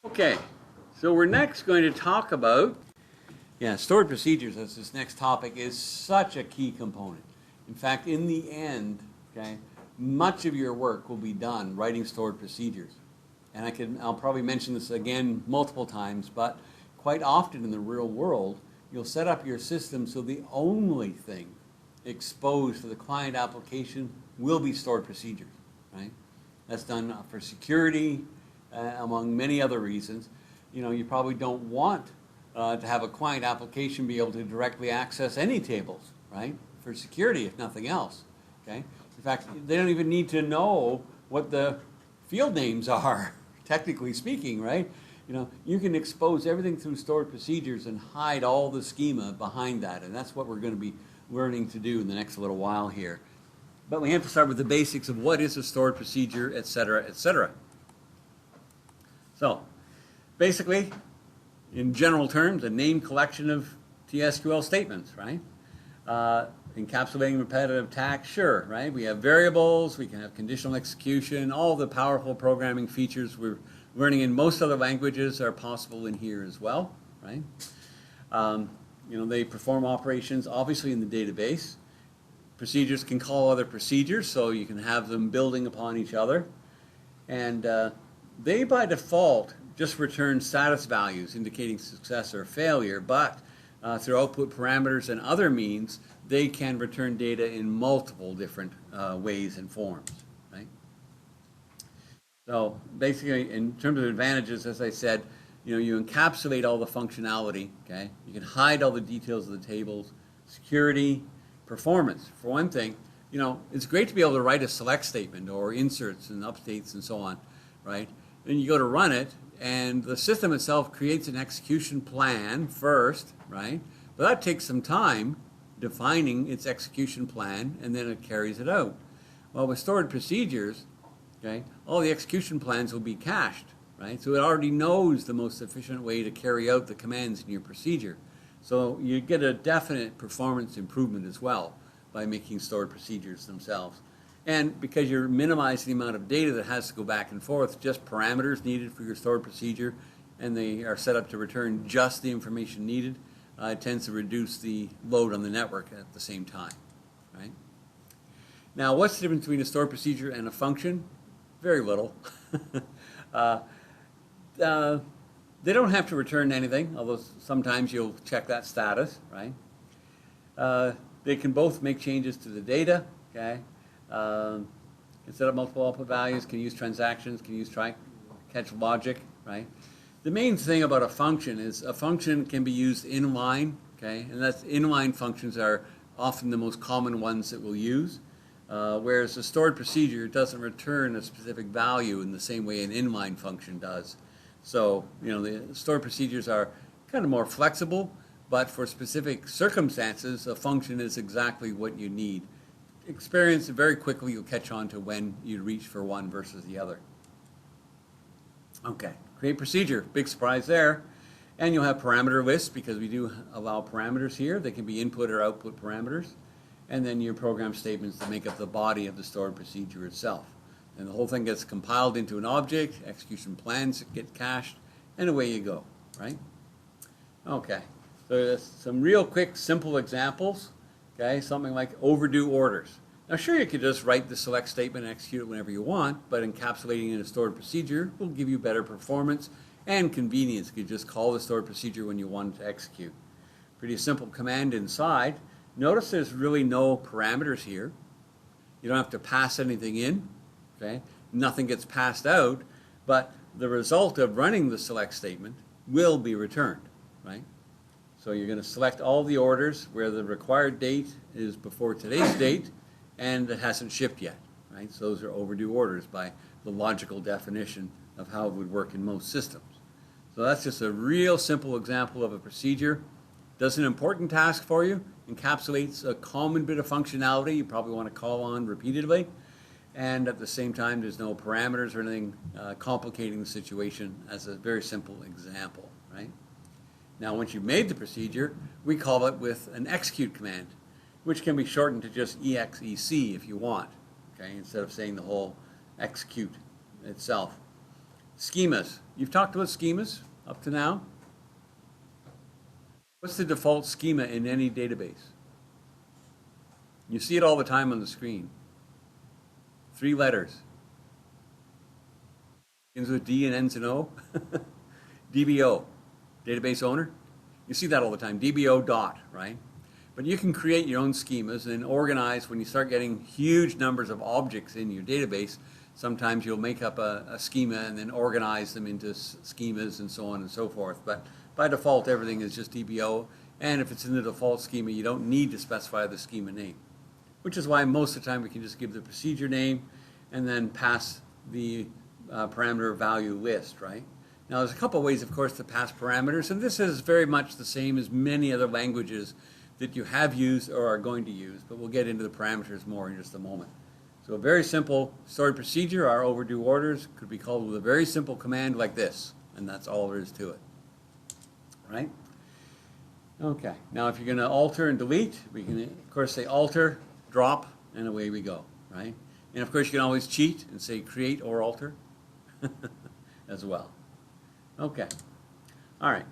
Okay, so we're next going to talk about, stored procedures as this next topic is such a key component. In fact, in the end, much of your work will be done writing stored procedures. And I'll probably mention this again multiple times, but quite often in the real world, you'll set up your system so the only thing exposed to the client application will be stored procedures, right? That's done for security, among many other reasons. You probably don't want to have a client application be able to directly access any tables, right? For security, if nothing else, okay? In fact, they don't even need to know what the field names are, technically speaking, right? You can expose everything through stored procedures and hide all the schema behind that, and that's what we're going to be learning to do in the next little while here. But we have to start with the basics of what is a stored procedure, et cetera, et cetera. So, basically, in general terms, a named collection of TSQL statements, right? Encapsulating repetitive tasks, sure, right? We have variables, we can have conditional execution, all the powerful programming features we're learning in most other languages are possible in here as well, right? They perform operations obviously in the database. Procedures can call other procedures, so you can have them building upon each other. And they, by default, just return status values indicating success or failure, but through output parameters and other means, they can return data in multiple different ways and forms, right? So basically, in terms of advantages, as I said, you encapsulate all the functionality, okay? You can hide all the details of the tables, security, performance. For one thing, it's great to be able to write a select statement or inserts and updates and so on, right? Then you go to run it, and the system itself creates an execution plan first, right? But that takes some time defining its execution plan, and then it carries it out. Well, with stored procedures, all the execution plans will be cached, right? So it already knows the most efficient way to carry out the commands in your procedure. So you get a definite performance improvement as well by making stored procedures themselves. And because you're minimizing the amount of data that has to go back and forth, just parameters needed for your stored procedure, and they are set up to return just the information needed, it tends to reduce the load on the network at the same time, right? Now, what's the difference between a stored procedure and a function? Very little. They don't have to return anything, although sometimes you'll check that status, right? They can both make changes to the data, okay? Can set up multiple output values, can use transactions, can use try-catch logic, right? The main thing about a function is a function can be used inline, okay? And that's inline functions are often the most common ones that we'll use. Whereas a stored procedure doesn't return a specific value in the same way an inline function does. So, the stored procedures are kind of more flexible, but for specific circumstances, a function is exactly what you need. Experience very quickly, you'll catch on to when you reach for one versus the other. Okay, create procedure, big surprise there. And you'll have parameter lists because we do allow parameters here. They can be input or output parameters. And then your program statements that make up the body of the stored procedure itself. And the whole thing gets compiled into an object, execution plans get cached, and away you go, right? Okay, so there's some real quick, simple examples, okay? Something like overdue orders. Now sure, you could just write the select statement and execute it whenever you want, but encapsulating in a stored procedure will give you better performance and convenience. You could just call the stored procedure when you want it to execute. Pretty simple command inside. Notice there's really no parameters here. You don't have to pass anything in, okay? Nothing gets passed out, but the result of running the select statement will be returned, right? So you're going to select all the orders where the required date is before today's date and it hasn't shipped yet, right? So those are overdue orders by the logical definition of how it would work in most systems. So that's just a real simple example of a procedure. Does an important task for you, encapsulates a common bit of functionality you probably want to call on repeatedly, and at the same time there's no parameters or anything complicating the situation as a very simple example, right? Now once you've made the procedure, we call it with an execute command, which can be shortened to just exec if you want, okay, instead of saying the whole execute itself. Schemas. You've talked about schemas up to now. What's the default schema in any database? You see it all the time on the screen. 3 letters. Begins with D and ends in O. DBO, database owner. You see that all the time, DBO dot, right? But you can create your own schemas and organize when you start getting huge numbers of objects in your database. Sometimes you'll make up a schema and then organize them into schemas and so on and so forth. But by default, everything is just DBO. And if it's in the default schema, you don't need to specify the schema name, which is why most of the time we can just give the procedure name and then pass the parameter value list, right? Now, there's a couple of ways, of course, to pass parameters, and this is very much the same as many other languages that you have used or are going to use, but we'll get into the parameters more in just a moment. So a very simple stored procedure, our overdue orders, could be called with a very simple command like this, and that's all there is to it, right? Okay, now if you're going to alter and delete, we can, of course, say alter, drop, and away we go, right? And of course, you can always cheat and say create or alter as well. Okay, all right.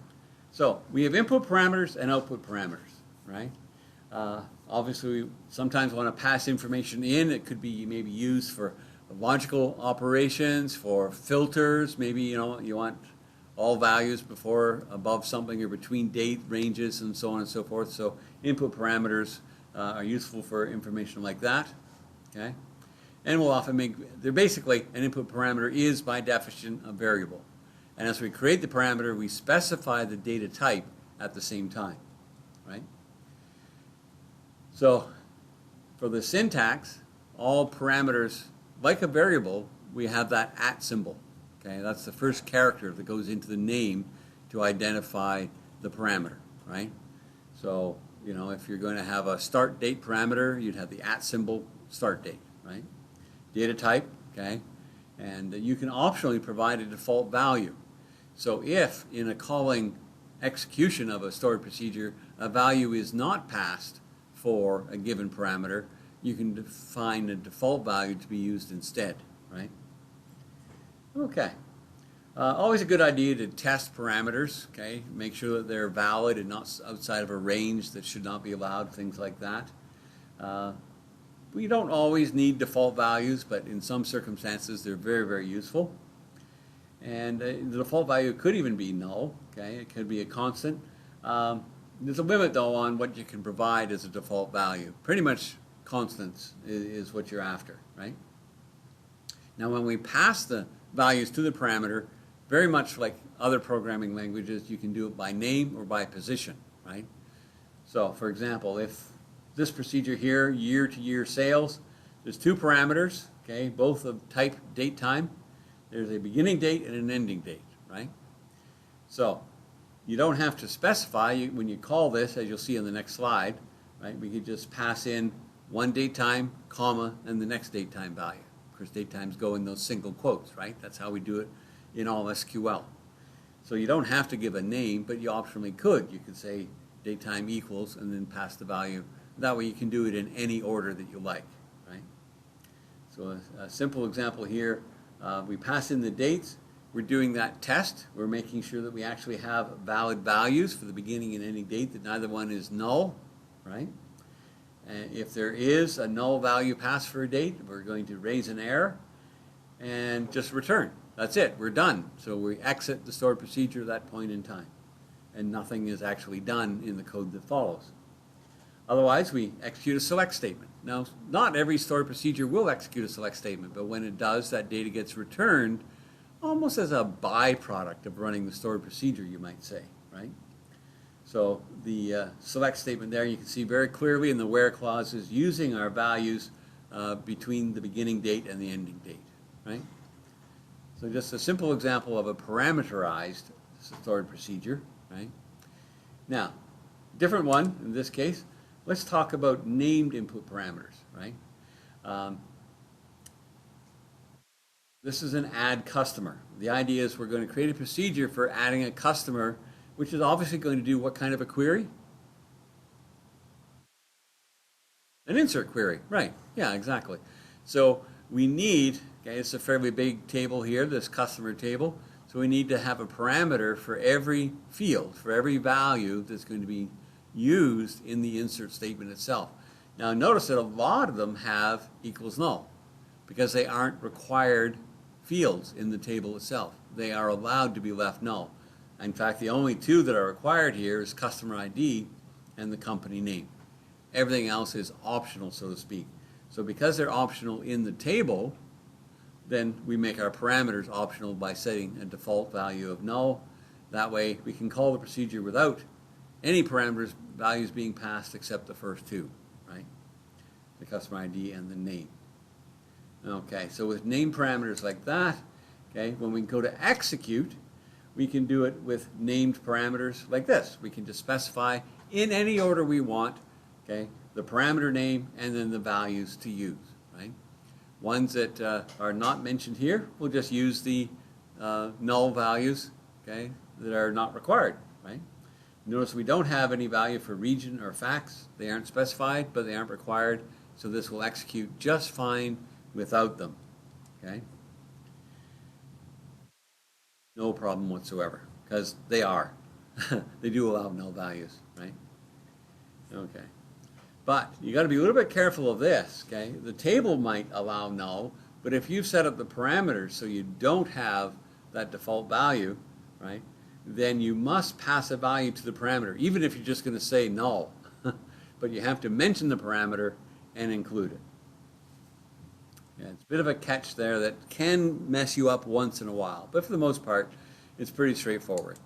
So we have input parameters and output parameters, right? Obviously, we sometimes want to pass information in. It could be maybe used for logical operations, for filters. Maybe you want all values before, above something, or between date ranges, and so on and so forth. So input parameters are useful for information like that. Okay, and we'll often they're basically, an input parameter is by definition a variable. And as we create the parameter, we specify the data type at the same time, right? So for the syntax, all parameters, like a variable, we have that @ symbol. Okay, that's the first character that goes into the name to identify the parameter, right? So, if you're going to have a start date parameter, you'd have the @ symbol, start date, right? Data type, okay? And you can optionally provide a default value. So if in a calling execution of a stored procedure, a value is not passed for a given parameter, you can define a default value to be used instead, right? Okay. Always a good idea to test parameters, okay? Make sure that they're valid and not outside of a range that should not be allowed, things like that. We don't always need default values, but in some circumstances they're very, very useful. And the default value could even be null, okay? It could be a constant. There's a limit, though, on what you can provide as a default value. Pretty much constants is what you're after, right? Now, when we pass the values to the parameter, very much like other programming languages, you can do it by name or by position, right? So, for example, if this procedure here, year-to-year sales, there's 2 parameters, okay, both of type date time. There's a beginning date and an ending date, right? So you don't have to specify when you call this, as you'll see in the next slide, right? We could just pass in one date time, comma, and the next date time value. Of course, date times go in those single quotes, right? That's how we do it in all SQL. So you don't have to give a name, but you optionally could. You could say date time equals and then pass the value. That way you can do it in any order that you like, right? So a simple example here. We pass in the dates. We're doing that test. We're making sure that we actually have valid values for the beginning and ending date, that neither one is null, right? And if there is a null value passed for a date, we're going to raise an error and just return. That's it. We're done. So we exit the stored procedure at that point in time, and nothing is actually done in the code that follows. Otherwise, we execute a select statement. Now, not every stored procedure will execute a select statement, but when it does, that data gets returned almost as a byproduct of running the stored procedure, you might say, right? So the select statement there, you can see very clearly in the where clause is using our values between the beginning date and the ending date, right? So just a simple example of a parameterized stored procedure, right? Now, different one in this case. Let's talk about named input parameters, right? This is an add customer. The idea is we're going to create a procedure for adding a customer, which is obviously going to do what kind of a query? An insert query, right? Yeah, exactly. So we need Okay, it's a fairly big table here, this customer table. So we need to have a parameter for every field, for every value that's going to be used in the insert statement itself. Now notice that a lot of them have equals null because they aren't required fields in the table itself. They are allowed to be left null. In fact, the only two that are required here is customer ID and the company name. Everything else is optional, so to speak. So because they're optional in the table, then we make our parameters optional by setting a default value of null. That way we can call the procedure without any parameters values being passed except the first two, right? The customer ID and the name. Okay, so with name parameters like that, okay, when we go to execute, we can do it with named parameters like this. We can just specify in any order we want, okay, the parameter name and then the values to use, right? Ones that are not mentioned here, we'll just use the null values, okay, that are not required, right? Notice we don't have any value for region or fax. They aren't specified, but they aren't required, so this will execute just fine without them, okay? No problem whatsoever, because they are. They do allow null values, right? Okay. But you got to be a little bit careful of this, okay? The table might allow null, but if you've set up the parameters so you don't have that default value, right, then you must pass a value to the parameter, even if you're just going to say null. But you have to mention the parameter and include it. Yeah, it's a bit of a catch there that can mess you up once in a while, but for the most part, it's pretty straightforward.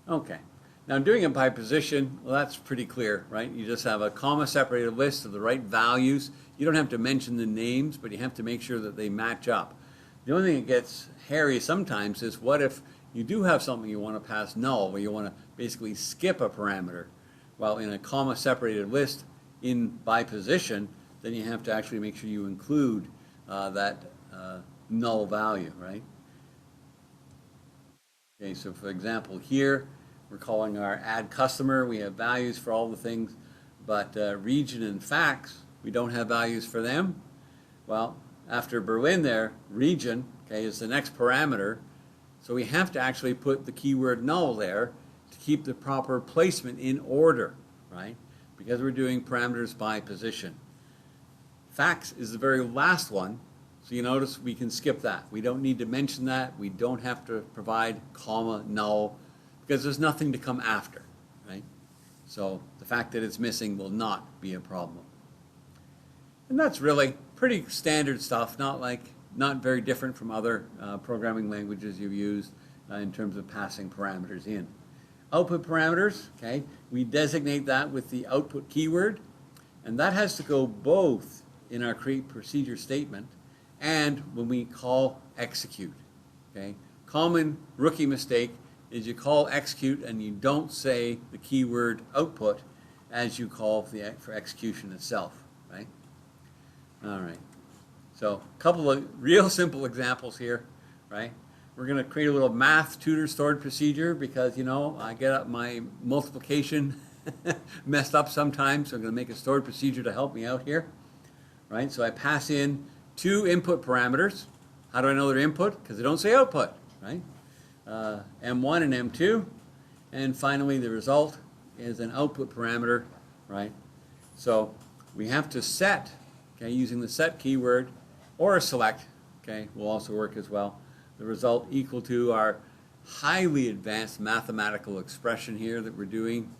Okay. Now doing it by position, well, that's pretty clear, right? You just have a comma-separated list of the right values. You don't have to mention the names, but you have to make sure that they match up. The only thing that gets hairy sometimes is what if you do have something you want to pass null, where you want to basically skip a parameter. Well, in a comma-separated list by position, then you have to actually make sure you include that null value, right? Okay, so for example here, we're calling our add customer. We have values for all the things, but region and fax, we don't have values for them. Well, after Berlin there, region, okay, is the next parameter. So we have to actually put the keyword null there to keep the proper placement in order, right? Because we're doing parameters by position. Fax is the very last one, so you notice we can skip that. We don't need to mention that. We don't have to provide comma null, because there's nothing to come after, right? So the fact that it's missing will not be a problem. And that's really pretty standard stuff, not very different from other programming languages you've used in terms of passing parameters in. Output parameters, okay, we designate that with the output keyword, and that has to go both in our create procedure statement and when we call execute, okay? Common rookie mistake is you call execute and you don't say the keyword output as you call for execution itself, right? All right. So a couple of real simple examples here, right? We're going to create a little math tutor stored procedure because, you know, I get my multiplication messed up sometimes, so I'm going to make a stored procedure to help me out here, right? So I pass in two input parameters. How do I know they're input? Because they don't say output, right? M1 and M2, and finally the result is an output parameter, right? So we have to set, okay, using the set keyword or a select, okay, will also work as well, the result equal to our highly advanced mathematical expression here that we're doing,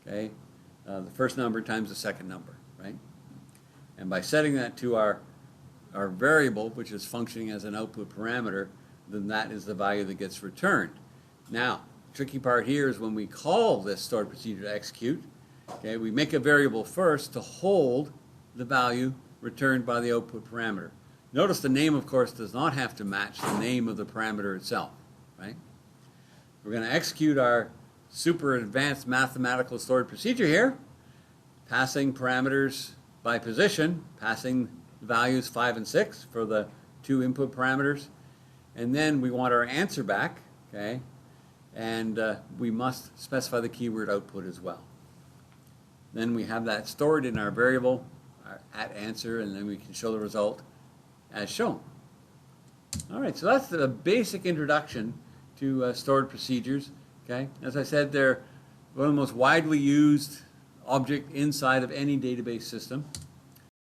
okay, the first number times the second number, right? And by setting that to our variable, which is functioning as an output parameter, then that is the value that gets returned. Now, the tricky part here is when we call this stored procedure to execute, okay, we make a variable first to hold the value returned by the output parameter. Notice the name, of course, does not have to match the name of the parameter itself, right? We're going to execute our super advanced mathematical stored procedure here, passing parameters by position, passing values 5 and 6 for the two input parameters. And then we want our answer back, okay? And we must specify the keyword output as well. Then we have that stored in our variable, our @answer, and then we can show the result as shown. All right, so that's the basic introduction to stored procedures. Okay, as I said, they're one of the most widely used object inside of any database system.